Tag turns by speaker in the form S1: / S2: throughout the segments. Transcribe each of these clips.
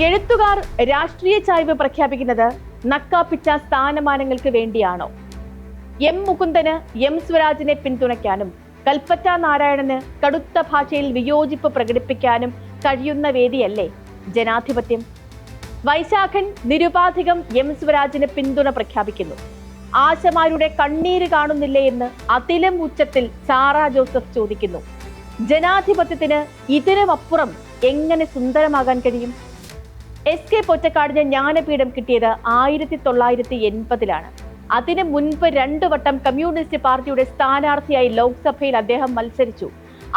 S1: എഴുത്തുകാർ രാഷ്ട്രീയ ചായ്വ് പ്രഖ്യാപിക്കുന്നത് നക്കാപ്പിച്ച സ്ഥാനമാനങ്ങൾക്ക് വേണ്ടിയാണോ? എം മുകുന്ദന് എം സ്വരാജിനെ പിന്തുണയ്ക്കാനും കൽപ്പറ്റ നാരായണന് കടുത്ത ഭാഷയിൽ വിയോജിപ്പ് പ്രകടിപ്പിക്കാനും കഴിയുന്ന വേദിയല്ലേ ജനാധിപത്യം? വൈശാഖൻ നിരുപാധികം എം സ്വരാജിന് പിന്തുണ പ്രഖ്യാപിക്കുന്നു. ആശമാരുടെ കണ്ണീര് കാണുന്നില്ലേ എന്ന് അതിലും ഉച്ചത്തിൽ സാറാ ജോസഫ് ചോദിക്കുന്നു. ജനാധിപത്യത്തിന് ഇതിനുമപ്പുറം എങ്ങനെ സുന്ദരമാകാൻ കഴിയും? എസ് കെ പൊറ്റക്കാടിന് ജ്ഞാനപീഠം കിട്ടിയത് 1980-ലാണ്. അതിനു മുൻപ് 2 വട്ടം കമ്മ്യൂണിസ്റ്റ് പാർട്ടിയുടെ സ്ഥാനാർത്ഥിയായി ലോക്സഭയിൽ അദ്ദേഹം മത്സരിച്ചു.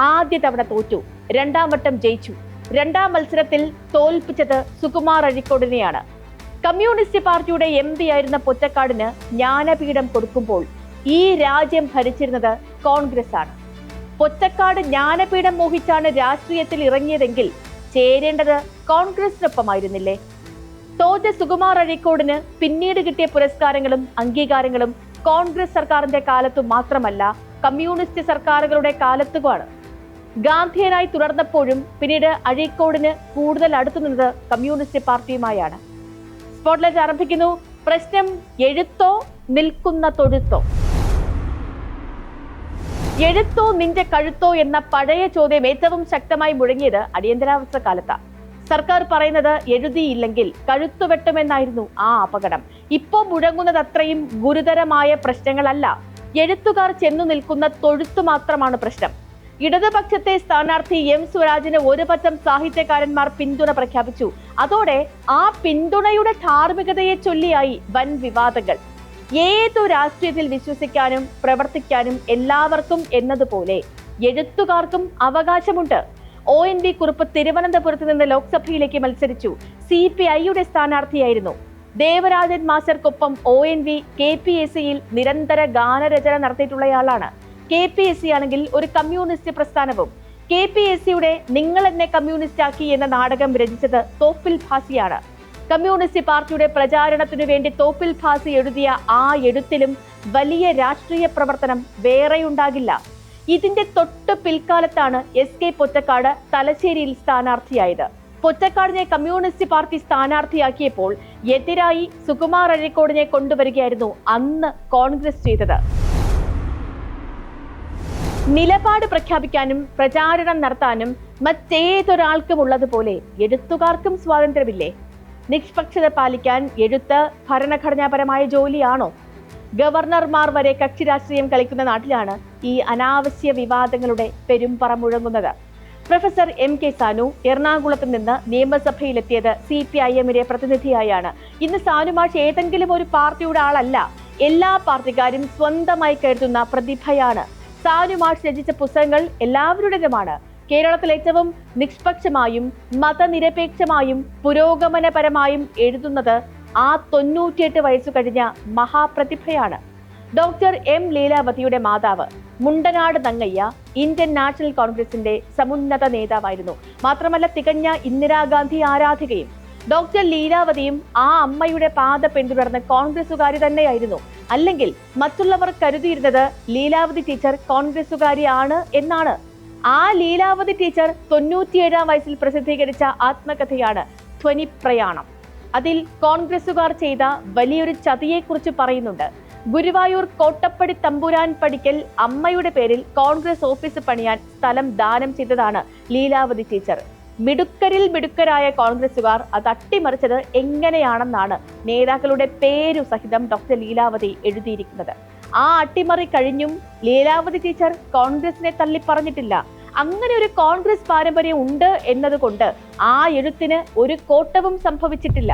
S1: ആദ്യ തവണ തോറ്റു, 2ാം വട്ടം ജയിച്ചു. 2ാം മത്സരത്തിൽ തോൽപ്പിച്ചത് സുകുമാർ അഴീക്കോടിനെയാണ്. കമ്മ്യൂണിസ്റ്റ് പാർട്ടിയുടെ MP ആയിരുന്ന പൊറ്റക്കാടിന് ജ്ഞാനപീഠം കൊടുക്കുമ്പോൾ ഈ രാജ്യം ഭരിച്ചിരുന്നത് കോൺഗ്രസ് ആണ്. പൊറ്റക്കാട് ജ്ഞാനപീഠം മോഹിച്ചാണ് രാഷ്ട്രീയത്തിൽ ഇറങ്ങിയതെങ്കിൽ ചേരേണ്ടത് കോൺഗ്രസിനൊപ്പമായിരുന്നില്ലേ? തോറ്റ സുകുമാർ അഴീക്കോടിന് പിന്നീട് കിട്ടിയ പുരസ്കാരങ്ങളും അംഗീകാരങ്ങളും കോൺഗ്രസ് സർക്കാരിന്റെ കാലത്തു മാത്രമല്ല, കമ്മ്യൂണിസ്റ്റ് സർക്കാരുകളുടെ കാലത്തുമാണ്. ഗാന്ധിയനായി തുടർന്നപ്പോഴും പിന്നീട് അഴീക്കോടിന് കൂടുതൽ അടുത്തു നിന്നത് കമ്മ്യൂണിസ്റ്റ് പാർട്ടിയുമായാണ്. സ്പോട്ട്ലൈറ്റ് ആരംഭിക്കുന്നു. പ്രശ്നം എഴുത്തോ നിൽക്കുന്ന തൊഴുത്തോ? എഴുത്തോ നിന്റെ കഴുത്തോ എന്ന പഴയ ചോദ്യം ഏറ്റവും ശക്തമായി മുഴങ്ങിയത് അടിയന്തരാവസ്ഥ കാലത്താണ്. സർക്കാർ പറയുന്നത് എഴുതിയില്ലെങ്കിൽ കഴുത്തു വെട്ടുമെന്നായിരുന്നു ആ അപകടം. ഇപ്പോ മുഴങ്ങുന്നത് അത്രയും ഗുരുതരമായ പ്രശ്നങ്ങളല്ല, എഴുത്തുകാർ ചെന്നു നിൽക്കുന്ന തൊഴുത്തു മാത്രമാണ് പ്രശ്നം. ഇടതുപക്ഷത്തെ സ്ഥാനാർത്ഥി എം സ്വരാജിന് ഒരു പറ്റം സാഹിത്യകാരന്മാർ പിന്തുണ പ്രഖ്യാപിച്ചു. അതോടെ ആ പിന്തുണയുടെ ധാർമ്മികതയെ ചൊല്ലിയായി വൻ വിവാദങ്ങൾ. ഏതു രാഷ്ട്രീയത്തിൽ വിശ്വസിക്കാനും പ്രവർത്തിക്കാനും എല്ലാവർക്കും എന്നതുപോലെ എഴുത്തുകാർക്കും അവകാശമുണ്ട്. ONV കുറുപ്പ് തിരുവനന്തപുരത്ത് നിന്ന് ലോക്സഭയിലേക്ക് മത്സരിച്ചു. CPI-യുടെ സ്ഥാനാർത്ഥിയായിരുന്നു. ദേവരാജൻ മാസ്റ്റർക്കൊപ്പം ONV KPSC-യിൽ നിരന്തര ഗാനരചന നടത്തിയിട്ടുള്ളയാളാണ്. KPSC ആണെങ്കിൽ ഒരു കമ്മ്യൂണിസ്റ്റ് പ്രസ്ഥാനവും. KPSC-യുടെ നിങ്ങൾ എന്നെ കമ്മ്യൂണിസ്റ്റ് ആക്കി എന്ന നാടകം രചിച്ചത് തോപ്പിൽ ഭാസിയാണ്. കമ്മ്യൂണിസ്റ്റ് പാർട്ടിയുടെ പ്രചാരണത്തിനു വേണ്ടി തോപ്പിൽ ഭാസി എഴുതിയ ആ എഴുത്തിലും വലിയ രാഷ്ട്രീയ പ്രവർത്തനം വേറെയുണ്ടാകില്ല. ഇതിന്റെ തൊട്ട് പിൽക്കാലത്താണ് SK പൊറ്റക്കാട് തലശ്ശേരിയിൽ സ്ഥാനാർത്ഥിയായത്. പൊറ്റക്കാടിനെ കമ്മ്യൂണിസ്റ്റ് പാർട്ടി സ്ഥാനാർത്ഥിയാക്കിയപ്പോൾ എതിരായി സുകുമാർ അഴീക്കോടിനെ കൊണ്ടുവരികയായിരുന്നു അന്ന് കോൺഗ്രസ് ചെയ്തത്. നിലപാട് പ്രഖ്യാപിക്കാനും പ്രചാരണം നടത്താനും മറ്റേതൊരാൾക്കും ഉള്ളതുപോലെ എഴുത്തുകാർക്കും സ്വാതന്ത്ര്യമില്ലേ? നിഷ്പക്ഷത പാലിക്കാൻ എഴുത്ത് ഭരണഘടനാപരമായ ജോലിയാണോ? ഗവർണർമാർ വരെ കക്ഷി രാഷ്ട്രീയം കളിക്കുന്ന നാട്ടിലാണ് ഈ അനാവശ്യ വിവാദങ്ങളുടെ പെരുമ്പറ മുഴങ്ങുന്നത്. പ്രൊഫസർ MK സാനു എറണാകുളത്ത് നിന്ന് നിയമസഭയിലെത്തിയത് CPIM-ലെ പ്രതിനിധിയായാണ്. ഇന്ന് സാനുമാഷ് ഏതെങ്കിലും ഒരു പാർട്ടിയുടെ ആളല്ല, എല്ലാ പാർട്ടിക്കാരും സ്വന്തമായി കരുതുന്ന പ്രതിഭയാണ്. സാനുമാഷ് രചിച്ച പുസ്തകങ്ങൾ എല്ലാവരുടേതുമാണ്. കേരളത്തിൽ ഏറ്റവും നിഷ്പക്ഷമായും മതനിരപേക്ഷമായും പുരോഗമനപരമായും എഴുതുന്നത് ആ 98 വയസ്സു കഴിഞ്ഞ മഹാപ്രതിഭയാണ്. ഡോക്ടർ M ലീലാവതിയുടെ മാതാവ് മുണ്ടനാട് നങ്ങയ്യ ഇന്ത്യൻ നാഷണൽ കോൺഗ്രസിന്റെ സമുന്നത നേതാവായിരുന്നു. മാത്രമല്ല തികഞ്ഞ ഇന്ദിരാഗാന്ധി ആരാധികയും. ഡോക്ടർ ലീലാവതിയും ആ അമ്മയുടെ പാത പിന്തുടർന്ന് കോൺഗ്രസുകാരി തന്നെയായിരുന്നു. അല്ലെങ്കിൽ മറ്റുള്ളവർ കരുതിയിരുന്നത് ലീലാവതി ടീച്ചർ കോൺഗ്രസുകാരിയാണ് എന്നാണ്. ആ ലീലാവതി ടീച്ചർ 97-ാം വയസ്സിൽ പ്രസിദ്ധീകരിച്ച ആത്മകഥയാണ് ധ്വനിപ്രയാണം. അതിൽ കോൺഗ്രസുകാർ ചെയ്ത വലിയൊരു ചതിയെക്കുറിച്ച് പറയുന്നുണ്ട്. ഗുരുവായൂർ കോട്ടപ്പടി തമ്പുരാൻ പടിക്കൽ അമ്മയുടെ പേരിൽ കോൺഗ്രസ് ഓഫീസ് പണിയാൻ സ്ഥലം ദാനം ചെയ്തതാണ് ലീലാവതി ടീച്ചർ. മിടുക്കരിൽ മിടുക്കരായ കോൺഗ്രസുകാർ അത് അട്ടിമറിച്ചത് എങ്ങനെയാണെന്നാണ് നേതാക്കളുടെ പേരു സഹിതം ഡോക്ടർ ലീലാവതി എഴുതിയിരിക്കുന്നത്. ആ അട്ടിമറി കഴിഞ്ഞും ലീലാവതി ടീച്ചർ കോൺഗ്രസിനെ തള്ളി പറഞ്ഞിട്ടില്ല. അങ്ങനെ ഒരു കോൺഗ്രസ് പാരമ്പര്യം ഉണ്ട് എന്നതുകൊണ്ട് ആ എഴുത്തിന് ഒരു കോട്ടവും സംഭവിച്ചിട്ടില്ല.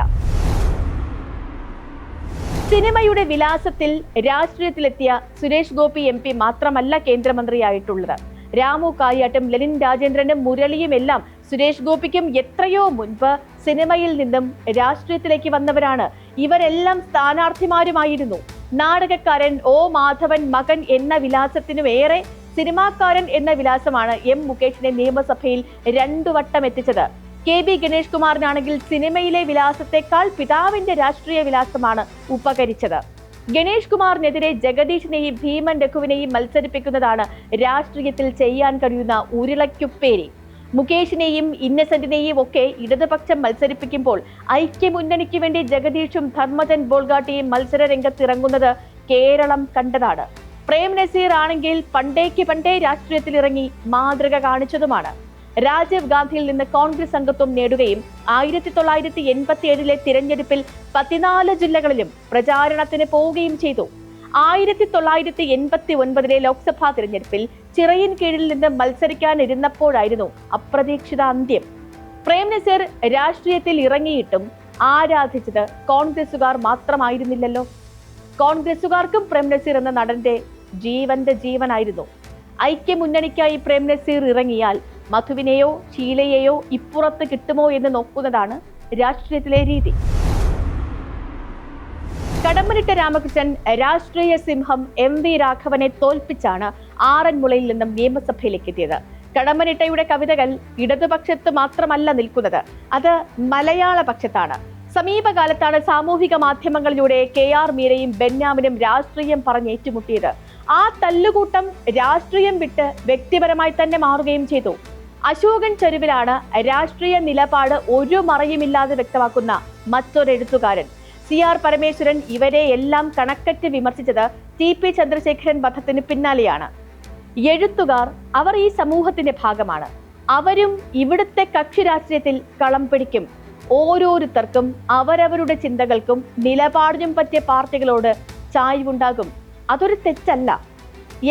S1: സിനിമയുടെ വിലാസത്തിൽ രാഷ്ട്രീയത്തിലെത്തിയ സുരേഷ് ഗോപി MP മാത്രമല്ല കേന്ദ്രമന്ത്രിയായിട്ടുള്ളത്. രാമു കായാട്ടും ലെനിൻ രാജേന്ദ്രനും മുരളിയും എല്ലാം സുരേഷ് ഗോപിക്കും എത്രയോ മുൻപ് സിനിമയിൽ നിന്നും രാഷ്ട്രീയത്തിലേക്ക് വന്നവരാണ്. ഇവരെല്ലാം സ്ഥാനാർത്ഥിമാരുമായിരുന്നു. നാടകക്കാരൻ O മാധവൻ മകൻ എന്ന വിലാസത്തിനു ഏറെ സിനിമാക്കാരൻ എന്ന വിലാസമാണ് M മുകേഷിനെ നിയമസഭയിൽ 2 വട്ടം എത്തിച്ചത്. KB ഗണേഷ് കുമാറിനാണെങ്കിൽ സിനിമയിലെ വിലാസത്തെക്കാൾ പിതാവിന്റെ രാഷ്ട്രീയ വിലാസമാണ് ഉപകരിച്ചത്. ഗണേഷ് കുമാറിനെതിരെ ജഗദീഷിനെയും ഭീമൻ രഘുവിനെയും മത്സരിപ്പിക്കുന്നതാണ് രാഷ്ട്രീയത്തിൽ ചെയ്യാൻ കഴിയുന്ന ഉരുളയ്ക്കുപ്പേരി. മുകേഷിനെയും ഇന്നസെന്റിനെയും ഒക്കെ ഇടതുപക്ഷം മത്സരിപ്പിക്കുമ്പോൾ ഐക്യമുന്നണിക്ക് വേണ്ടി ജഗദീഷും ധർമ്മജൻ ബോൾഗാട്ടിയും മത്സര രംഗത്തിറങ്ങുന്നത് കേരളം കണ്ടതാണ്. പ്രേം നസീർ ആണെങ്കിൽ പണ്ടേ രാഷ്ട്രീയത്തിൽ ഇറങ്ങി മാതൃക കാണിച്ചതുമാണ്. രാജീവ് ഗാന്ധിയിൽ നിന്ന് കോൺഗ്രസ് അംഗത്വം നേടുകയും 1987 തിരഞ്ഞെടുപ്പിൽ 14 ജില്ലകളിലും പ്രചാരണത്തിന് പോവുകയും ചെയ്തു. 1989 ലോക്സഭാ തിരഞ്ഞെടുപ്പിൽ ചിറയിൻ കീഴിൽ നിന്ന് മത്സരിക്കാനിരുന്നപ്പോഴായിരുന്നു അപ്രതീക്ഷിത അന്ത്യം. പ്രേം നസീർ രാഷ്ട്രീയത്തിൽ ഇറങ്ങിയിട്ടും ആരാധിച്ചത് കോൺഗ്രസുകാർ മാത്രമായിരുന്നില്ലല്ലോ. കോൺഗ്രസുകാർക്കും പ്രേം നസീർ എന്ന നടന്റെ ജീവന്റെ ജീവനായിരുന്നു. ഐക്യമുന്നണിക്കായി പ്രേം നസീർ ഇറങ്ങിയാൽ മധുവിനെയോ ഷീലയെയോ ഇപ്പുറത്ത് കിട്ടുമോ എന്ന് നോക്കുന്നതാണ് രാഷ്ട്രീയത്തിലെ രീതി. കടമ്മനിട്ട രാമകൃഷ്ണൻ രാഷ്ട്രീയ സിംഹം MV രാഘവനെ തോൽപ്പിച്ചാണ് ആറന്മുളയിൽ നിന്നും നിയമസഭയിലേക്ക് എത്തിയത്. കടമ്മനിട്ടയുടെ കവിതകൾ ഇടതുപക്ഷത്ത് മാത്രമല്ല നിൽക്കുന്നത്, അത് മലയാള പക്ഷത്താണ്. സമീപകാലത്താണ് സാമൂഹിക മാധ്യമങ്ങളിലൂടെ KR മീരയും ബെന്യാമിനും രാഷ്ട്രീയം പറഞ്ഞേറ്റുമുട്ടിയത്. ആ തല്ലുകൂട്ടം രാഷ്ട്രീയം വിട്ട് വ്യക്തിപരമായി തന്നെ മാറുകയും ചെയ്തു. അശോകൻ ചെരുവിലാണ് രാഷ്ട്രീയ നിലപാട് ഒരു മറയുമില്ലാതെ വ്യക്തമാക്കുന്ന മറ്റൊരെഴുത്തുകാരൻ. CR പരമേശ്വരൻ ഇവരെ എല്ലാം കണക്കറ്റ് വിമർശിച്ചത് TP ചന്ദ്രശേഖരൻ വധത്തിന് പിന്നാലെയാണ്. എഴുത്തുകാർ അവർ ഈ സമൂഹത്തിന്റെ ഭാഗമാണ്. അവരും ഇവിടുത്തെ കക്ഷി രാഷ്ട്രീയത്തിൽ കളം പിടിക്കും. ഓരോരുത്തർക്കും അവരവരുടെ ചിന്തകൾക്കും നിലപാടിനും പറ്റിയ പാർട്ടികളോട് ചായ്വുണ്ടാകും. അതൊരു തെറ്റല്ല.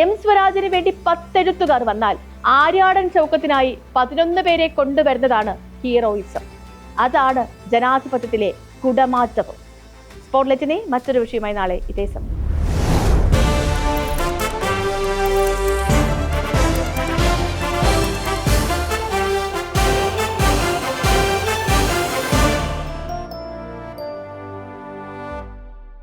S1: M സ്വരാജിന് വേണ്ടി 10 എഴുത്തുകാർ വന്നാൽ ആര്യാടൻ ചൗക്കത്തിനായി 11 പേരെ കൊണ്ടുവരുന്നതാണ് ഹീറോയിസം. അതാണ് ജനാധിപത്യത്തിലെ കുടമാറ്റവും. സ്പോട്ട്ലൈറ്റിനെ മറ്റൊരു വിഷയമായി നാളെ ഇതേ സമയം.